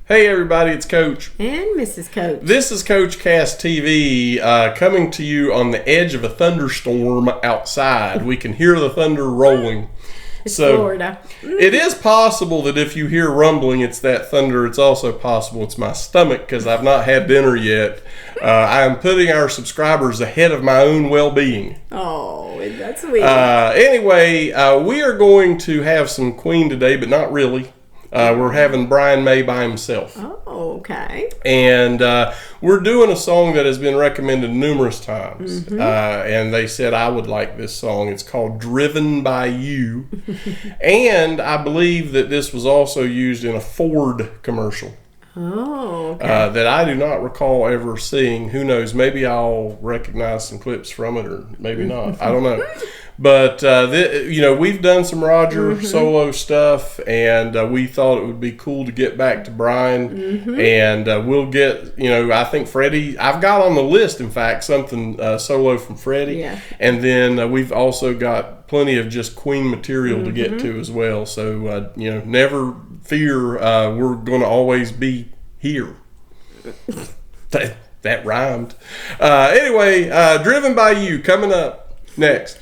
Hey everybody, it's Coach. And Mrs. Coach. This is Coach Cast TV coming to you on the edge of a thunderstorm outside. We can hear the thunder rolling. It's Florida. It is possible that if you hear rumbling, it's that thunder. It's also possible it's my stomach because I've not had dinner yet. I am putting our subscribers ahead of my own well-being. Oh, that's sweet. Anyway, we are going to have some Queen today, but not really. We're having Brian May by himself. Oh, okay. And we're doing a song that has been recommended numerous times. And they said I would like this song. It's called Driven by You. And I believe that this was also used in a Ford commercial. Oh, okay. That I do not recall ever seeing. Who knows? Maybe I'll recognize some clips from it or maybe not. I don't know. But, we've done some Roger solo stuff, and we thought it would be cool to get back to Brian. And we'll get, I think Freddie, I've got on the list, in fact, something solo from Freddie. Yeah. And then we've also got plenty of just Queen material to get to as well. So, never fear, we're going to always be here. That rhymed. Anyway, Driven by You coming up next.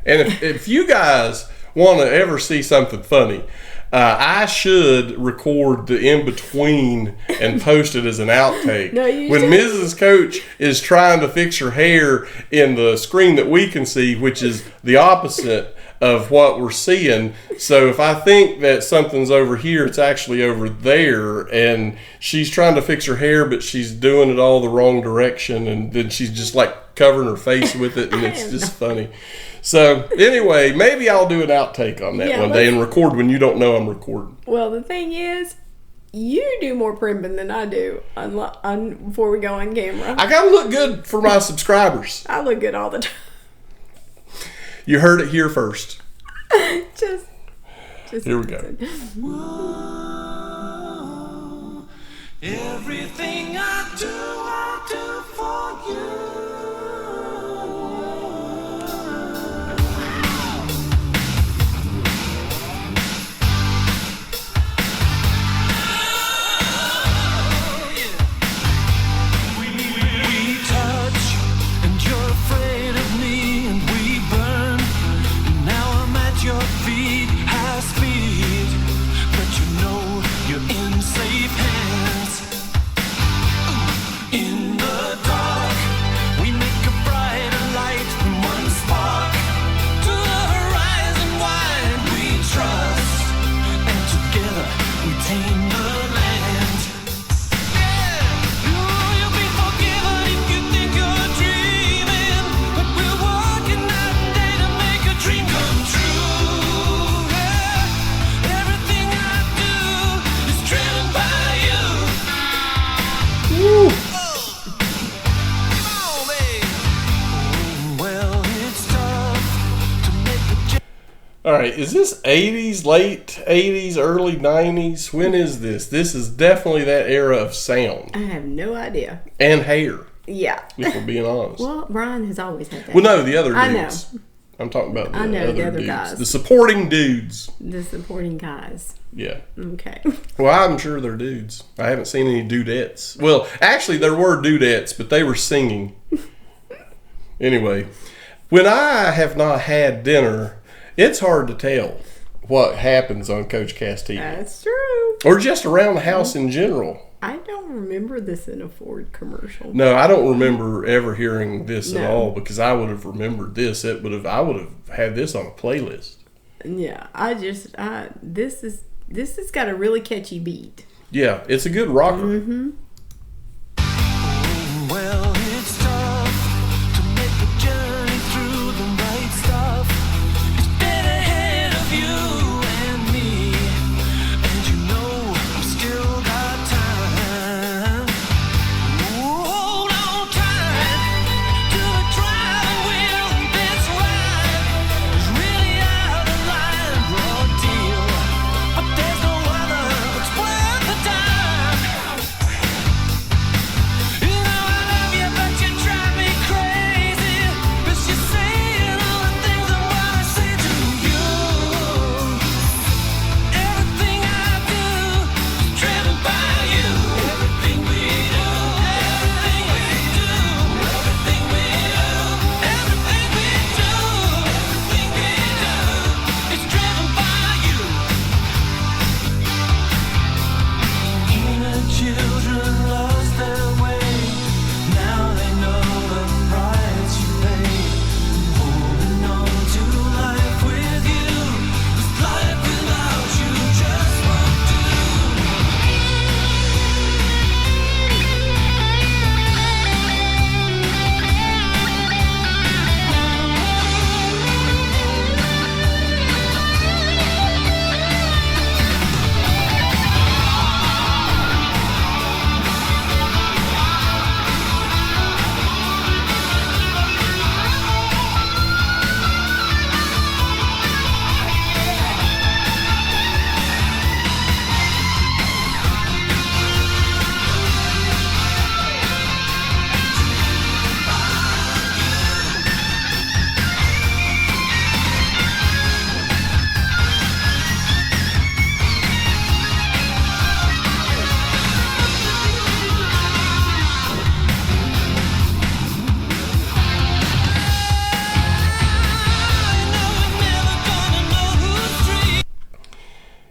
And if you guys want to ever see something funny, I should record the in-between and post it as an outtake. No, you when should. Mrs. Coach is trying to fix her hair in the screen that we can see, which is the opposite of what we're seeing. So if I think that something's over here, it's actually over there. And she's trying to fix her hair, but she's doing it all the wrong direction. And then she's just like covering her face with it. And it's just funny. So anyway, maybe I'll do an outtake on that one day and record when you don't know I'm recording. Well, the thing is, you do more primping than I do before we go on camera. I gotta look good for my subscribers. I look good all the time. You heard it here first. Just Here we go. Whoa, everything I do for you. All right, is this 80s, late 80s, early 90s? When is this? This is definitely that era of sound. I have no idea. And hair, Yeah. if we're being honest. Well, Brian has always had that. Well, no, the other dudes. I know. I'm talking about the the other other dudes. guys. The supporting dudes. The supporting guys. Yeah. Okay. Well, I'm sure they're dudes. I haven't seen any dudettes. Well, actually, there were dudettes, but they were singing. Anyway, when I have not had dinner, it's hard to tell what happens on Coach Cast TV. That's true. Or just around the house in general. I don't remember this in a Ford commercial. No, I don't remember ever hearing this at No. all because I would have remembered this. I would have had this on a playlist. Yeah, this has got a really catchy beat. Yeah, it's a good rocker. Well, it's tough to make the journey through the right stuff. It's dead ahead of you and me, and we've still got time. Hold on tight to the driving wheel. This ride is really out of line, raw deal. But there's no other that's worth the time.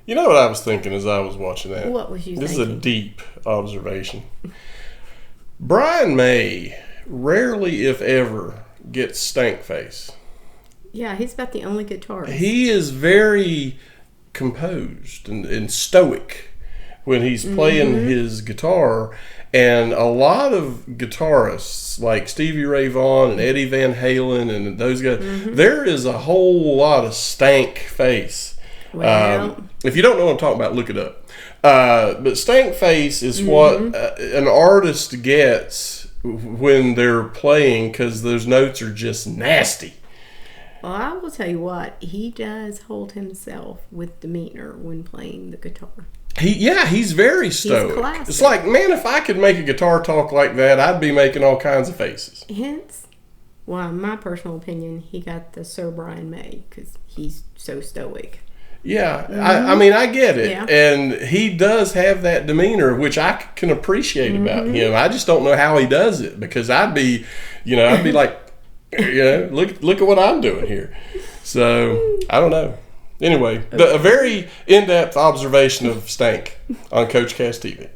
You know what I was thinking as I was watching that? What was you This is thinking? a deep observation. Brian May rarely, if ever, gets stank face. Yeah, he's about the only guitarist. He is very composed and stoic when he's playing his guitar. And a lot of guitarists like Stevie Ray Vaughan and Eddie Van Halen and those guys, there is a whole lot of stank face. Well, If you don't know what I'm talking about, look it up. But stank face is what an artist gets when they're playing because those notes are just nasty. well, I will tell you what, he does hold himself with demeanor when playing the guitar. He's very stoic. classic. It's like, man, if I could make a guitar talk like that, I'd be making all kinds of faces. Hence, well, in my personal opinion, he got the Sir Brian May because he's so stoic. Yeah, I mean, I get it. Yeah. And he does have that demeanor, which I can appreciate about him. I just don't know how he does it because I'd be like, look at what I'm doing here. So, I don't know. Anyway, a very in-depth observation of stank on Coach Cast TV.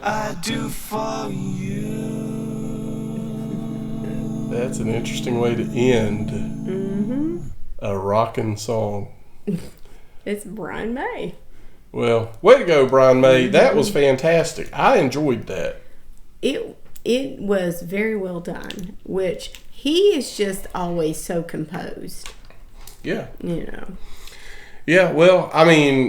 I do for you. That's an interesting way to end a rockin' song. It's Brian May. Well, way to go, Brian May. That was fantastic. I enjoyed that. It was very well done, which he is just always so composed, Yeah. you know. Yeah, well, I mean,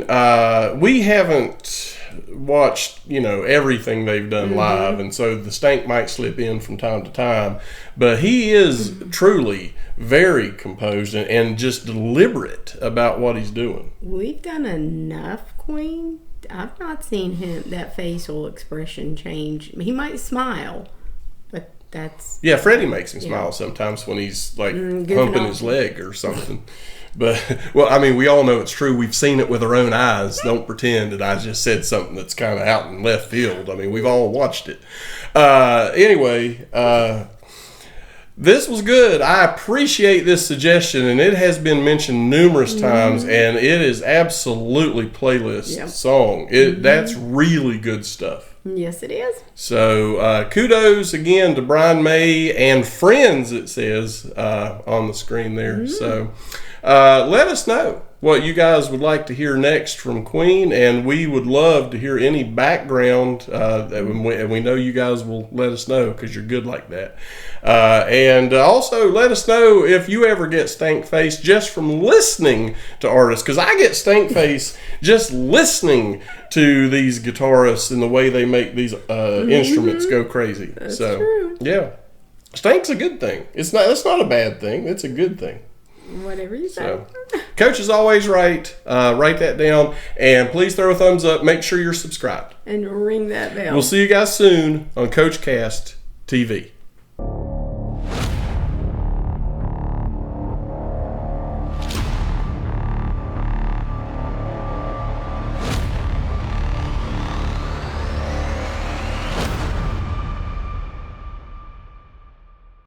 we haven't watched, everything they've done live, and so the stank might slip in from time to time, but he is truly very composed and just deliberate about what he's doing. We've done enough Queen. I've not seen that facial expression change. He might smile, but that's... Yeah, Freddie makes him smile sometimes when he's like goofing humping off. his leg or something. But, well, I mean, we all know it's true. We've seen it with our own eyes. Don't pretend that I just said something that's kind of out in left field. I mean, we've all watched it. Anyway, this was good. I appreciate this suggestion, and it has been mentioned numerous times, and it is absolutely playlist song. That's really good stuff. Yes, it is. So kudos again to Brian May and friends, it says on the screen there. So let us know what you guys would like to hear next from Queen, and we would love to hear any background, and we know you guys will let us know because you're good like that. And also let us know if you ever get stank face just from listening to artists, because I get stank face just listening to these guitarists and the way they make these instruments go crazy. That's so true. yeah, stank's a good thing. That's not a bad thing. It's a good thing. Whatever you say. So, Coach is always right. Write that down, and please throw a thumbs up. Make sure you're subscribed. And ring that bell. We'll see you guys soon on Coach Cast TV.